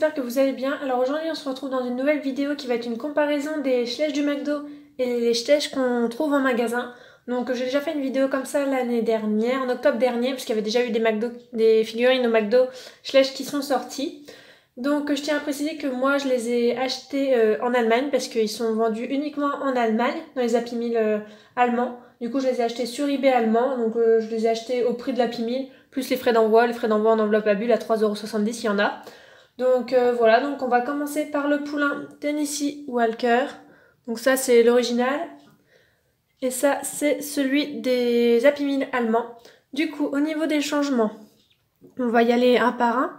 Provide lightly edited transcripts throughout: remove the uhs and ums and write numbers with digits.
j'espère que vous allez bien. Alors aujourd'hui on se retrouve dans une nouvelle vidéo qui va être une comparaison des Schleich du McDo et les Schleich qu'on trouve en magasin. Donc j'ai déjà fait une vidéo comme ça l'année dernière, en octobre dernier, parce qu'il y avait déjà eu des figurines au McDo Schleich qui sont sorties. Donc je tiens à préciser que moi je les ai achetés en Allemagne parce qu'ils sont vendus uniquement en Allemagne, dans les Happy Meal allemands. Du coup je les ai achetés sur eBay allemand, donc je les ai achetés au prix de l'Happy Meal, plus les frais d'envoi en enveloppe à bulles à 3,70 € il y en a. Donc voilà, donc on va commencer par le poulain Tennessee Walker. Donc ça c'est l'original. Et ça c'est celui des Happy Meal allemands. Du coup au niveau des changements, on va y aller un par un.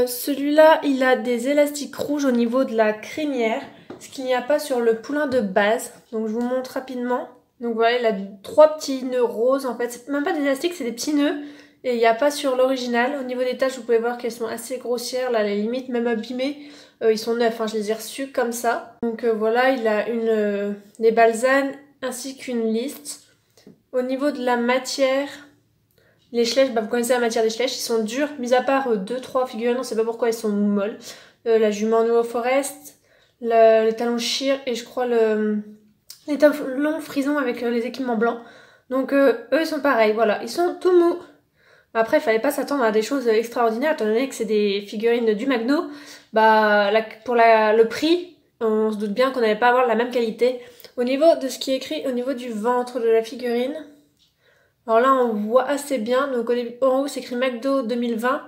Celui-là il a des élastiques rouges au niveau de la crinière, ce qu'il n'y a pas sur le poulain de base. Donc je vous montre rapidement. Donc voilà, il a 3 petits nœuds roses en fait. C'est même pas des élastiques, c'est des petits nœuds. Et il n'y a pas sur l'original. Au niveau des taches, vous pouvez voir qu'elles sont assez grossières. Là, les limites, même abîmées, ils sont neufs. Hein, je les ai reçus comme ça. Donc voilà, il a des balsanes ainsi qu'une liste. Au niveau de la matière, les Schleich, vous connaissez la matière des Schleich, ils sont durs. Mis à part 2-3 figurines, on ne sait pas pourquoi ils sont molles. La jument New Forest, le talon Sheer et je crois les talons frison avec les équipements blancs. Donc eux, ils sont pareils. Voilà, ils sont tout mous. Après, il fallait pas s'attendre à des choses extraordinaires, étant donné que c'est des figurines du McDo. Pour le prix, on se doute bien qu'on n'allait pas avoir la même qualité. Au niveau de ce qui est écrit au niveau du ventre de la figurine, alors là, on voit assez bien. Donc en haut, c'est écrit McDo 2020,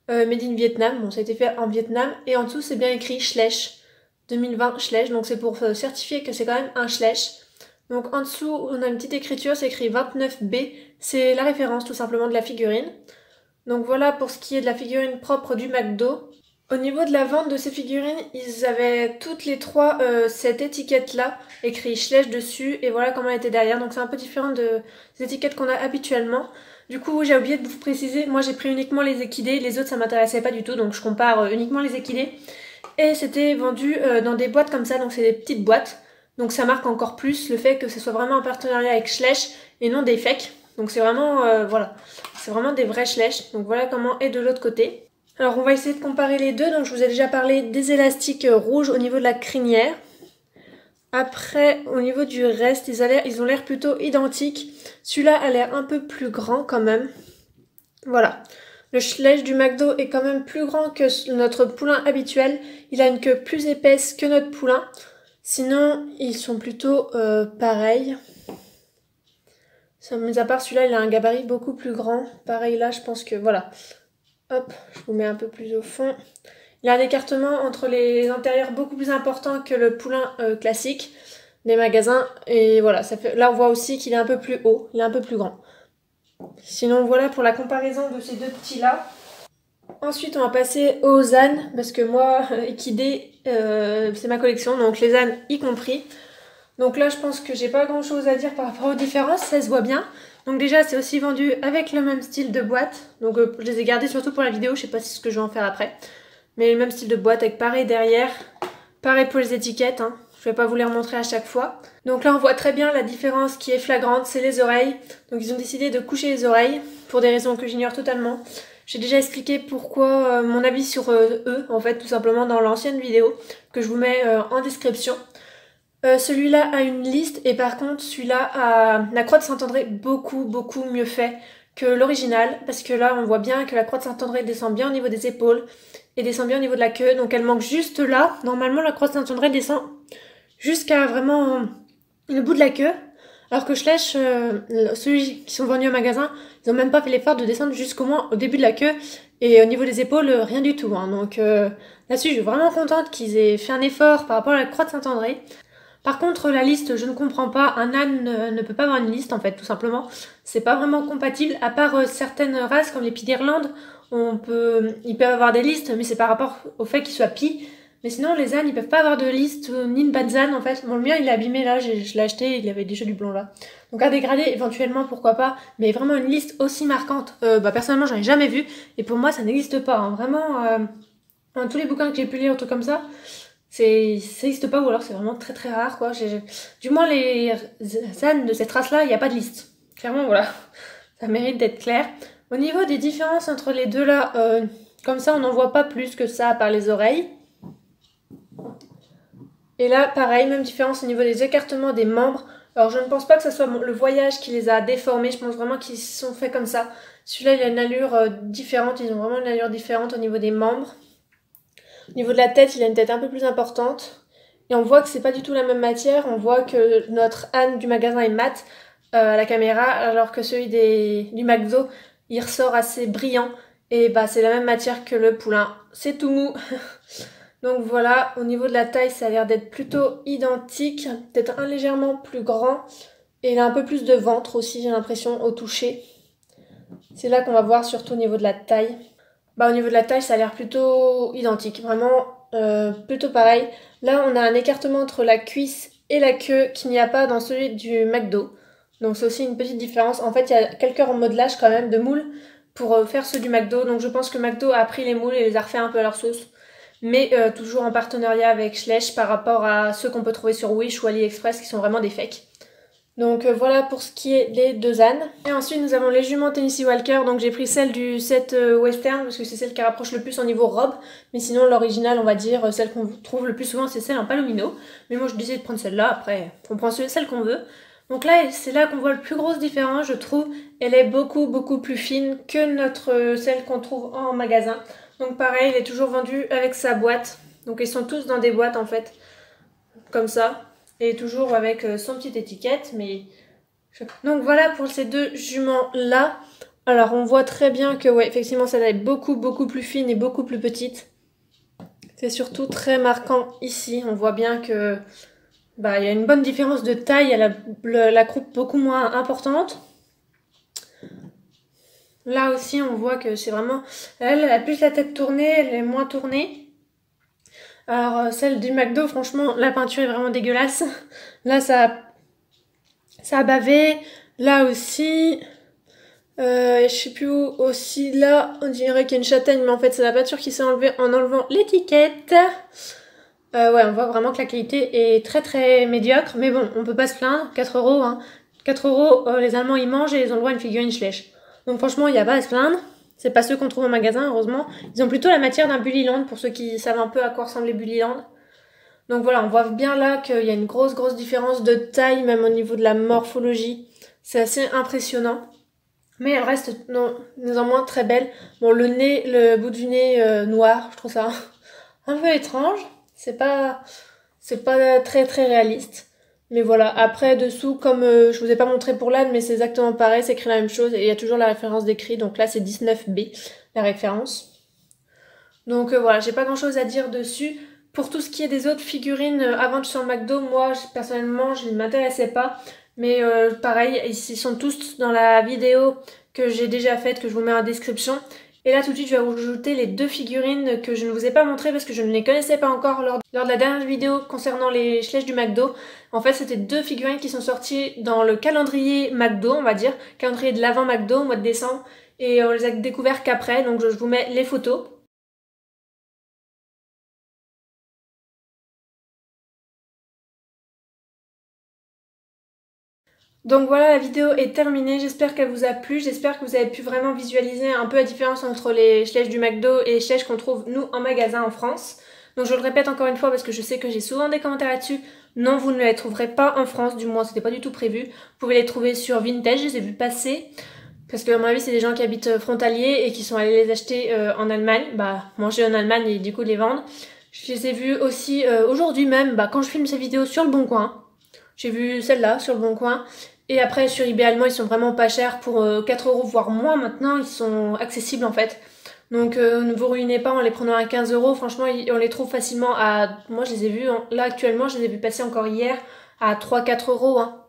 Made in Vietnam. Bon, ça a été fait en Vietnam. Et en dessous, c'est bien écrit Schleich 2020 Schleich. Donc c'est pour certifier que c'est quand même un Schleich. Donc en dessous, on a une petite écriture, c'est écrit 29B, c'est la référence tout simplement de la figurine. Donc voilà pour ce qui est de la figurine propre du McDo. Au niveau de la vente de ces figurines, ils avaient toutes les trois cette étiquette-là, écrit Schleich dessus, et voilà comment elle était derrière. Donc c'est un peu différent des étiquettes qu'on a habituellement. Du coup, j'ai oublié de vous préciser, moi j'ai pris uniquement les équidés, les autres ça m'intéressait pas du tout, donc je compare uniquement les équidés. Et c'était vendu dans des boîtes comme ça, donc c'est des petites boîtes. Donc ça marque encore plus le fait que ce soit vraiment en partenariat avec Schleich et non des fakes. Donc c'est vraiment, voilà, c'est vraiment des vrais Schleich. Donc voilà comment est de l'autre côté. Alors on va essayer de comparer les deux. Donc je vous ai déjà parlé des élastiques rouges au niveau de la crinière. Après, au niveau du reste, ils ont l'air plutôt identiques. Celui-là a l'air un peu plus grand quand même. Voilà. Le Schleich du McDo est quand même plus grand que notre poulain habituel. Il a une queue plus épaisse que notre poulain. Sinon, ils sont plutôt pareils. Mis à part celui-là, il a un gabarit beaucoup plus grand. Pareil là, je pense que voilà. Hop, je vous mets un peu plus au fond. Il a un écartement entre les antérieurs beaucoup plus important que le poulain classique des magasins. Et voilà, là on voit aussi qu'il est un peu plus haut, il est un peu plus grand. Sinon voilà pour la comparaison de ces deux petits-là. Ensuite, on va passer aux ânes, parce que moi, équidés, c'est ma collection, donc les ânes y compris. Donc là, je pense que j'ai pas grand chose à dire par rapport aux différences, ça se voit bien. Donc déjà, c'est aussi vendu avec le même style de boîte. Donc je les ai gardés surtout pour la vidéo, je sais pas ce que je vais en faire après. Mais le même style de boîte avec pareil derrière, pareil pour les étiquettes, hein. Je vais pas vous les remontrer à chaque fois. Donc là, on voit très bien la différence qui est flagrante, c'est les oreilles. Donc ils ont décidé de coucher les oreilles, pour des raisons que j'ignore totalement. J'ai déjà expliqué pourquoi mon avis sur eux, en fait, tout simplement dans l'ancienne vidéo, que je vous mets en description. Celui-là a une liste et par contre celui-là a la croix de Saint-André beaucoup mieux fait que l'original, parce que là on voit bien que la croix de Saint-André descend bien au niveau des épaules et descend bien au niveau de la queue, donc elle manque juste là. Normalement la croix de Saint-André descend jusqu'à vraiment le bout de la queue, alors que Schleich, ceux qui sont vendus au magasin, ils ont même pas fait l'effort de descendre jusqu'au moins au début de la queue, et au niveau des épaules, rien du tout, hein. Donc là-dessus je suis vraiment contente qu'ils aient fait un effort par rapport à la croix de Saint-André. Par contre, la liste, je ne comprends pas. Un âne ne peut pas avoir une liste, en fait, tout simplement. C'est pas vraiment compatible, à part certaines races, comme les pies d'Irlande, ils peuvent avoir des listes, mais c'est par rapport au fait qu'ils soient pies. Mais sinon, les ânes, ils peuvent pas avoir de liste, ni une banzane, en fait. Bon, le mien, il est abîmé, là, je l'ai acheté, il avait déjà du blond, là. Donc, à dégrader, éventuellement, pourquoi pas. Mais vraiment, une liste aussi marquante, personnellement, j'en ai jamais vu. Et pour moi, ça n'existe pas, hein. Vraiment, dans tous les bouquins que j'ai pu lire, un truc comme ça, ça n'existe pas, ou alors c'est vraiment très rare, quoi. Du moins, les ânes de cette race-là, il n'y a pas de liste. Clairement, voilà. Ça mérite d'être clair. Au niveau des différences entre les deux là, Comme ça, on n'en voit pas plus que ça par les oreilles. Et là, pareil, même différence au niveau des écartements des membres. Alors, je ne pense pas que ce soit le voyage qui les a déformés. Je pense vraiment qu'ils se sont faits comme ça. Celui-là, il a une allure différente. Ils ont vraiment une allure différente au niveau des membres. Au niveau de la tête, il a une tête un peu plus importante. Et on voit que c'est pas du tout la même matière. On voit que notre âne du magasin est mat à la caméra, alors que celui du McDo, il ressort assez brillant. Et bah, c'est la même matière que le poulain. C'est tout mou. Donc voilà, au niveau de la taille, ça a l'air d'être plutôt identique. Peut-être un légèrement plus grand. Et il a un peu plus de ventre aussi, j'ai l'impression, au toucher. C'est là qu'on va voir surtout au niveau de la taille. Bah, au niveau de la taille, ça a l'air plutôt identique. Vraiment, plutôt pareil. Là, on a un écartement entre la cuisse et la queue qu'il n'y a pas dans celui du McDo. Donc c'est aussi une petite différence. En fait, il y a quelques remodelage quand même de moules pour faire ceux du McDo. Donc je pense que McDo a pris les moules et les a refait un peu à leur sauce. Mais toujours en partenariat avec Schleich par rapport à ceux qu'on peut trouver sur Wish ou AliExpress qui sont vraiment des fakes. Donc voilà pour ce qui est des deux ânes. Et ensuite nous avons les juments Tennessee Walker. Donc j'ai pris celle du set western parce que c'est celle qui rapproche le plus au niveau robe. Mais sinon l'original, on va dire, celle qu'on trouve le plus souvent, c'est celle en palomino. Mais moi je décide de prendre celle-là, après on prend celle qu'on veut. Donc là, c'est là qu'on voit le plus grosse différence, je trouve. Elle est beaucoup plus fine que celle qu'on trouve en magasin. Donc pareil, elle est toujours vendue avec sa boîte. Donc ils sont tous dans des boîtes en fait, comme ça. Et toujours avec son petite étiquette. Donc voilà pour ces deux juments là. Alors on voit très bien que ouais, effectivement celle-là est beaucoup plus fine et beaucoup plus petite. C'est surtout très marquant ici. On voit bien que bah, il y a une bonne différence de taille. Elle a la croupe beaucoup moins importante. Là aussi, on voit que c'est vraiment... Elle a plus la tête tournée, elle est moins tournée. Alors, celle du McDo, franchement, la peinture est vraiment dégueulasse. Là, ça a bavé. Là aussi... je sais plus où aussi. Là, on dirait qu'il y a une châtaigne, mais en fait, c'est la peinture qui s'est enlevée en enlevant l'étiquette. Ouais, on voit vraiment que la qualité est très médiocre. Mais bon, on peut pas se plaindre. 4 €, hein. 4 €, les Allemands, ils mangent et ils ont le droit à une figurine Schleich. Donc franchement, il n'y a pas à se plaindre. C'est pas ceux qu'on trouve au magasin, heureusement. Ils ont plutôt la matière d'un Bullyland, pour ceux qui savent un peu à quoi ressemblait Bullyland. Donc voilà, on voit bien là qu'il y a une grosse différence de taille, même au niveau de la morphologie. C'est assez impressionnant. Mais elle reste néanmoins très belle. Bon, le bout du nez noir, je trouve ça un peu étrange. C'est pas très réaliste. Mais voilà, après dessous, comme je vous ai pas montré pour l'âne, mais c'est exactement pareil, c'est écrit la même chose et il y a toujours la référence d'écrit, donc là c'est 19B, la référence. Donc voilà, j'ai pas grand chose à dire dessus. Pour tout ce qui est des autres figurines à vendre sur le McDo, moi personnellement je ne m'intéressais pas. Mais pareil, ils sont tous dans la vidéo que j'ai déjà faite, que je vous mets en description. Et là tout de suite je vais vous ajouter les deux figurines que je ne vous ai pas montrées parce que je ne les connaissais pas encore lors de la dernière vidéo concernant les Schleich du McDo. En fait c'était deux figurines qui sont sorties dans le calendrier McDo, on va dire, calendrier de l'avant McDo au mois de décembre. Et on les a découverts qu'après, donc je vous mets les photos. Donc voilà, la vidéo est terminée, j'espère qu'elle vous a plu, j'espère que vous avez pu vraiment visualiser un peu la différence entre les Schleich du McDo et les Schleich qu'on trouve nous en magasin en France. Donc je le répète encore une fois parce que je sais que j'ai souvent des commentaires là-dessus. Non, vous ne les trouverez pas en France, du moins c'était pas du tout prévu. Vous pouvez les trouver sur Vinted, je les ai vus passer. Parce que à mon avis c'est des gens qui habitent frontaliers et qui sont allés les acheter en Allemagne. Bah manger en Allemagne et du coup les vendre. Je les ai vus aussi aujourd'hui même, quand je filme ces vidéos sur le Bon Coin. J'ai vu celle-là sur le Bon Coin. Et après sur eBay allemand ils sont vraiment pas chers pour 4 € voire moins maintenant, ils sont accessibles en fait. Donc ne vous ruinez pas en les prenant à 15 €, franchement on les trouve facilement à... Moi je les ai vus, là actuellement je les ai vus passer encore hier à 3-4 €. Hein.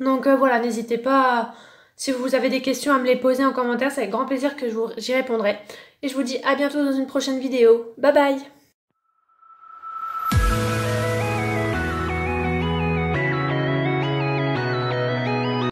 Donc voilà, n'hésitez pas, si vous avez des questions à me les poser en commentaire, c'est avec grand plaisir que j'y répondrai. Et je vous dis à bientôt dans une prochaine vidéo. Bye bye!